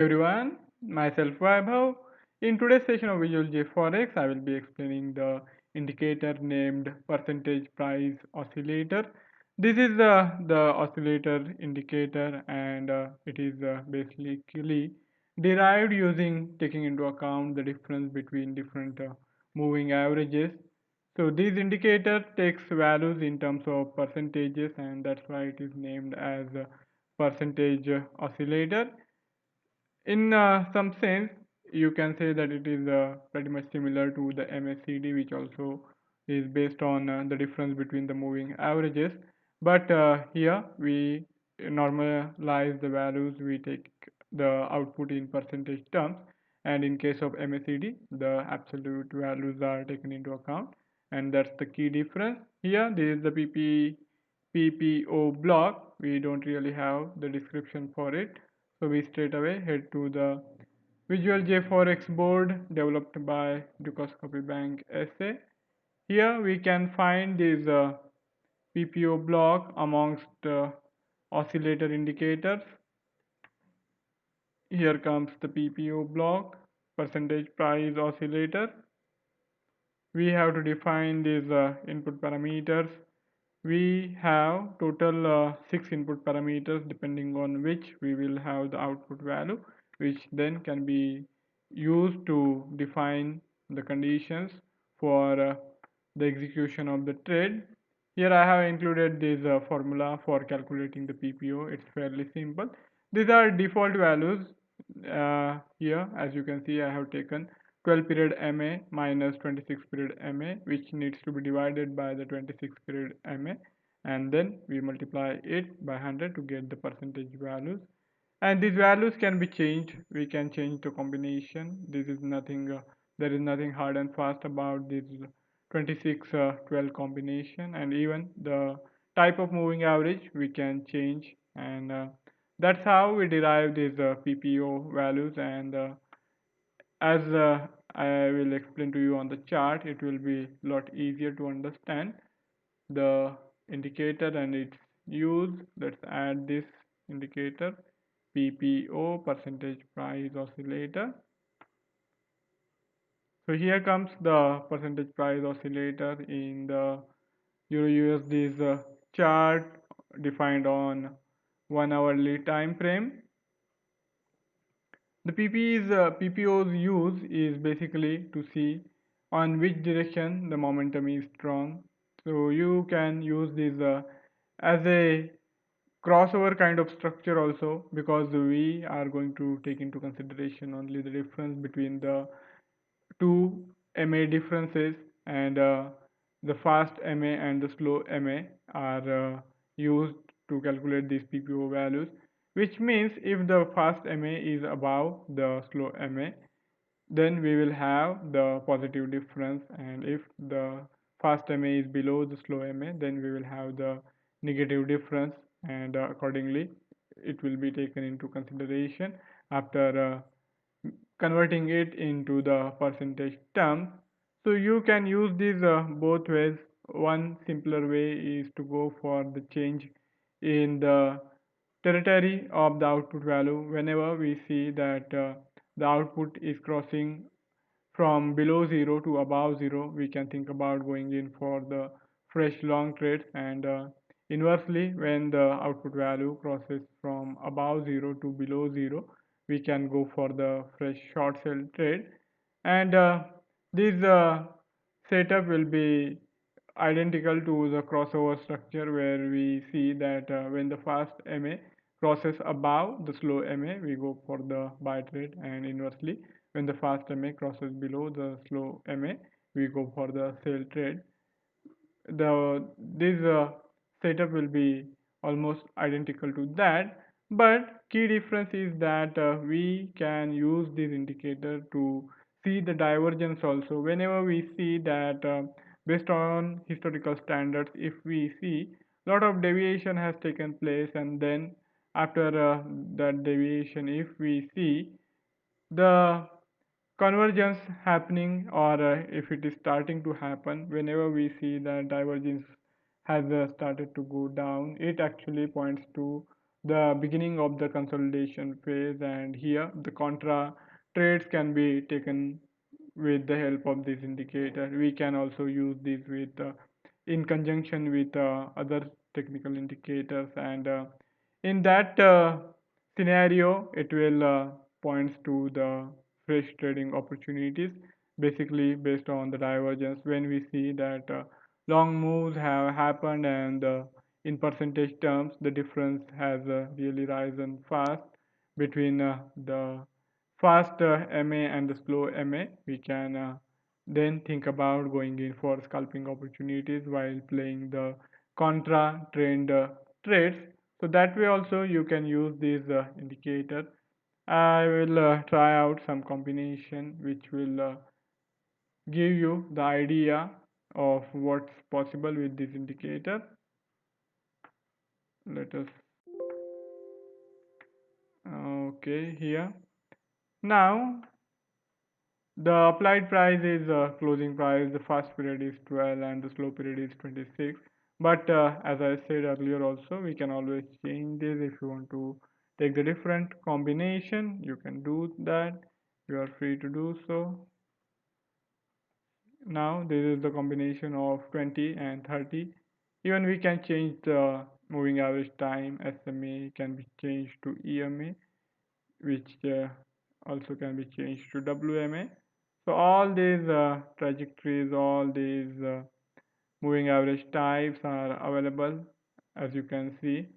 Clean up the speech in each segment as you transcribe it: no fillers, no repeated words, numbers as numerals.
Everyone, myself Vaibhav. In today's session of Visual JForex, I will be explaining the indicator named percentage price oscillator. This is the oscillator indicator and it is basically derived using taking into account the difference between different moving averages. So this indicator takes values in terms of percentages and that's why it is named as a percentage oscillator. In some sense, you can say that it is pretty much similar to the MACD, which also is based on the difference between the moving averages. But here we normalize the values, we take the output in percentage terms, and in case of MACD, the absolute values are taken into account, and that's the key difference. Here, this is the PPO block. We don't really have the description for it, so we straight away head to the Visual JForex board developed by Dukascopy Bank SA. Here we can find this PPO block amongst oscillator indicators. Here comes the PPO block, percentage price oscillator. We have to define these input parameters. We have total 6 input parameters depending on which we will have the output value, which then can be used to define the conditions for the execution of the trade. Here I have included this formula for calculating the PPO. It's fairly simple. These are default values. Here, as you can see, I have taken 12 period MA minus 26 period MA, which needs to be divided by the 26 period MA, and then we multiply it by 100 to get the percentage values. And these values can be changed. We can change the combination. This is nothing. There is nothing hard and fast about this 26 12 combination, and even the type of moving average we can change, and that's how we derive these PPO values. And as I will explain to you on the chart, it will be a lot easier to understand the indicator and its use. Let's add this indicator, PPO, percentage price oscillator. So here comes the percentage price oscillator in the EURUSD's chart defined on 1 hourly time frame. The PPO's use is basically to see on which direction the momentum is strong. So you can use this as a crossover kind of structure also, because we are going to take into consideration only the difference between the two MA differences, and the fast MA and the slow MA are used to calculate these PPO values, which means if the fast MA is above the slow MA, then we will have the positive difference, and if the fast MA is below the slow MA, then we will have the negative difference, and accordingly it will be taken into consideration after converting it into the percentage term. So you can use these both ways. One simpler way is to go for the change in the territory of the output value. Whenever we see that the output is crossing from below 0 to above 0, we can think about going in for the fresh long trades, and inversely, when the output value crosses from above 0 to below 0, we can go for the fresh short sell trade. And this setup will be identical to the crossover structure, where we see that when the fast MA crosses above the slow MA, we go for the buy trade, and inversely, when the fast MA crosses below the slow MA, we go for the sell trade. This setup will be almost identical to that, but key difference is that we can use this indicator to see the divergence also. Whenever we see that based on historical standards, if we see lot of deviation has taken place, and then after that deviation, if we see the convergence happening, or if it is starting to happen, whenever we see that divergence has started to go down, it actually points to the beginning of the consolidation phase, and here the contra trades can be taken with the help of this indicator. We can also use this with in conjunction with other technical indicators, and in that scenario it will points to the fresh trading opportunities, basically based on the divergence. When we see that long moves have happened, and in percentage terms the difference has really risen fast between the fast MA and the slow MA, we can then think about going in for scalping opportunities while playing the contra trend trades. So that way also you can use this indicator. I will try out some combination which will give you the idea of what's possible with this indicator. Let us okay here. Now the applied price is closing price, the fast period is 12 and the slow period is 26. But as I said earlier also, we can always change this. If you want to take the different combination, you can do that. You are free to do so. Now this is the combination of 20 and 30. Even we can change the moving average time. SMA can be changed to EMA, which also can be changed to WMA. So all these trajectories, all these moving average types are available, as you can see.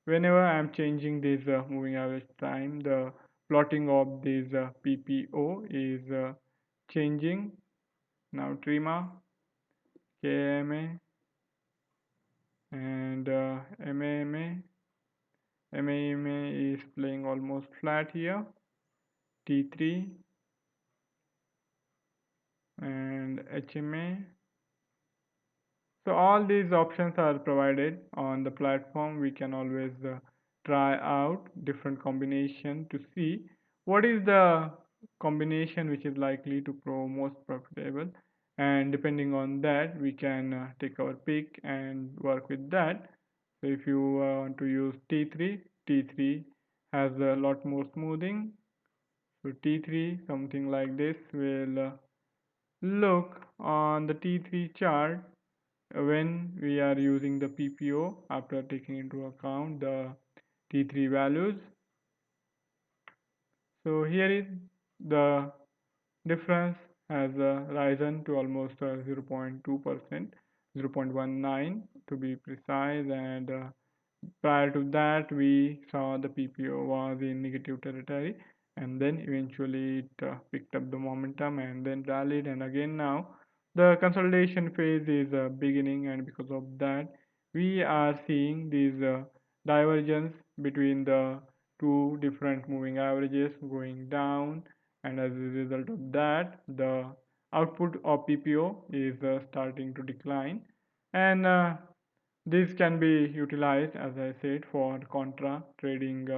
Whenever I'm changing this moving average time, the plotting of this PPO is changing. Now TRIMA, KMA, and MAMA. MAMA is playing almost flat here. T3 and HMA. So all these options are provided on the platform. We can always try out different combination to see what is the combination which is likely to prove most profitable, and depending on that we can take our pick and work with that. So if you want to use T3, T3 has a lot more smoothing. So T3 something like this will look on the T3 chart when we are using the PPO after taking into account the T3 values. So here is the difference has risen to almost 0.2%, 0.19 to be precise, and prior to that we saw the PPO was in negative territory, and then eventually it picked up the momentum and then rallied, and again now the consolidation phase is beginning, and because of that we are seeing this divergence between the two different moving averages going down, and as a result of that the output of PPO is starting to decline, and this can be utilized, as I said, for contra trading,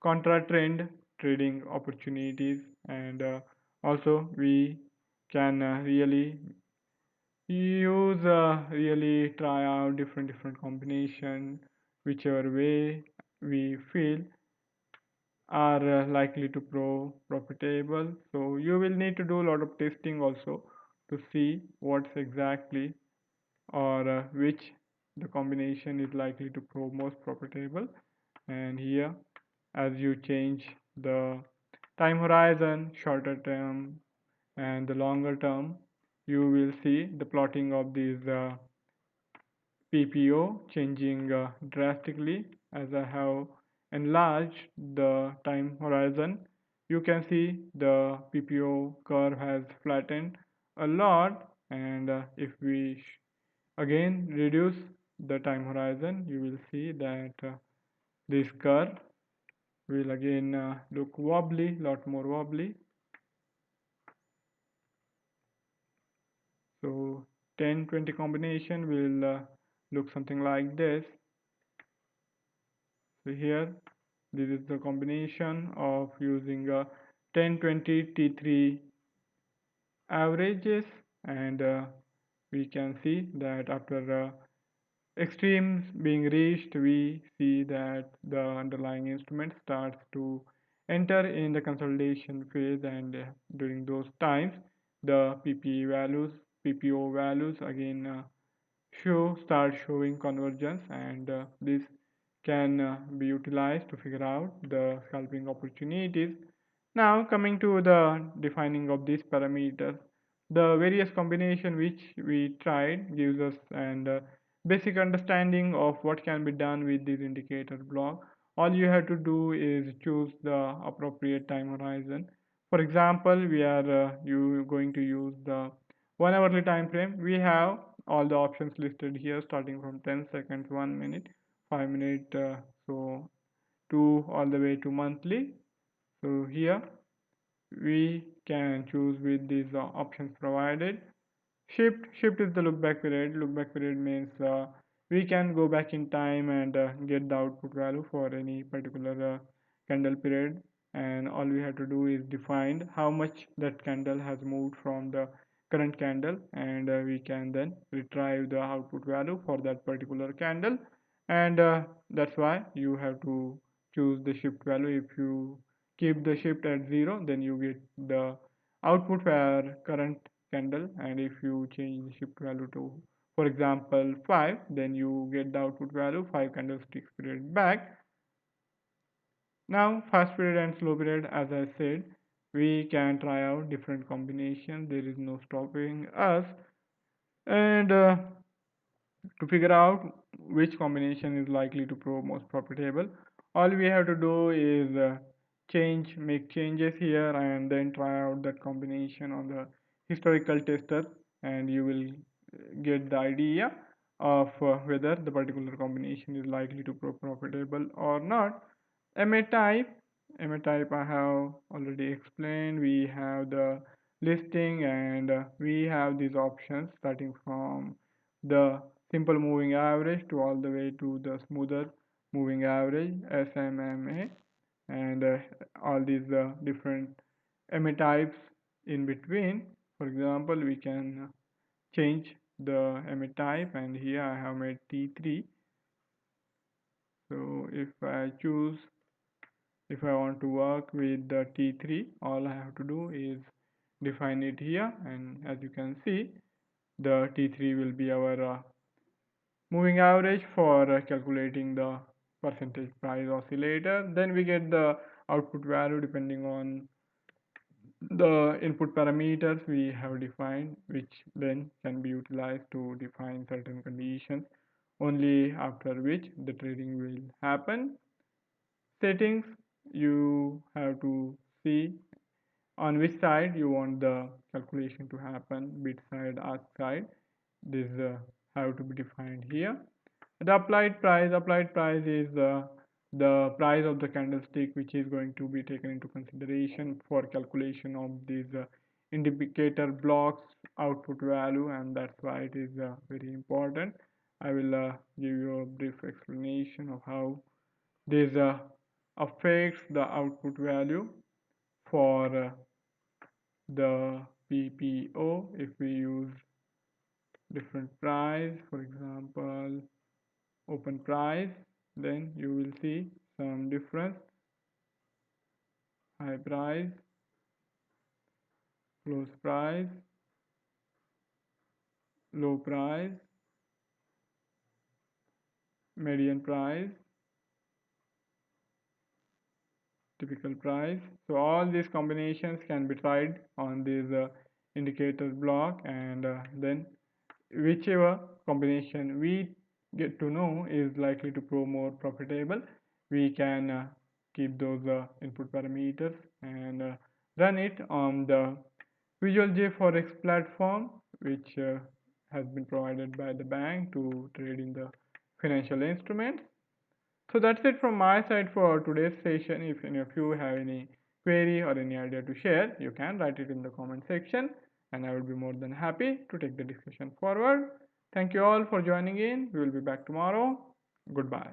contra trend trading opportunities, and also we can really try out different combination, whichever way we feel are likely to profitable. So you will need to do a lot of testing also to see what's exactly or which the combination is likely to prove most profitable. And here, as you change the time horizon, shorter term and the longer term, you will see the plotting of these PPO changing drastically. As I have enlarged the time horizon, you can see the PPO curve has flattened a lot, and if we again reduce the time horizon, you will see that this curve will again look wobbly, lot more wobbly. So 10-20 combination will look something like this. So here this is the combination of using 10-20 T3 averages, and we can see that after extremes being reached, we see that the underlying instrument starts to enter in the consolidation phase, and during those times, the PPO values again start showing convergence, and this can be utilized to figure out the scalping opportunities. Now coming to the defining of these parameters, the various combination which we tried gives us an basic understanding of what can be done with this indicator block. All you have to do is choose the appropriate time horizon. For example, we are you going to use the 1 hourly time frame. We have all the options listed here starting from 10 seconds, 1 minute, 5 minute, so to all the way to monthly. So here we can choose with these options provided. Shift is the look back period. Look back period means we can go back in time and get the output value for any particular candle period, and all we have to do is define how much that candle has moved from the current candle, and we can then retrieve the output value for that particular candle, and that's why you have to choose the shift value. If you keep the shift at 0, then you get the output for current candle, and if you change the shift value to, for example, 5, then you get the output value 5 candlesticks period back. Now fast period and slow period, as I said, we can try out different combinations. There is no stopping us, and to figure out which combination is likely to prove most profitable, all we have to do is make changes here and then try out that combination on the historical tester, and you will get the idea of whether the particular combination is likely to prove profitable or not. MA type, MA type I have already explained. We have the listing, and we have these options starting from the simple moving average to all the way to the smoother moving average, SMMA, and all these different MA types in between. For example, we can change the MA type, and here I have made T3. So if I want to work with the T3, all I have to do is define it here, and as you can see, the T3 will be our moving average for calculating the percentage price oscillator. Then we get the output value depending on the input parameters we have defined, which then can be utilized to define certain conditions, only after which the trading will happen. Settings, you have to see on which side you want the calculation to happen, bid side, ask side. This have to be defined here. The applied price is the price of the candlestick which is going to be taken into consideration for calculation of these indicator blocks output value, and that's why it is very important. I will give you a brief explanation of how this affects the output value for the PPO. If we use different price, for example open price, then you will see some difference: high price, close price, low price, median price, typical price. So all these combinations can be tried on this indicators block, and then whichever combination we get to know is likely to prove more profitable, we can keep those input parameters and run it on the Visual JForex platform, which has been provided by the bank to trade in the financial instruments. So that's it from my side for today's session. If any of you have any query or any idea to share, you can write it in the comment section, and I will be more than happy to take the discussion forward. Thank you all for joining in. We will be back tomorrow. Goodbye.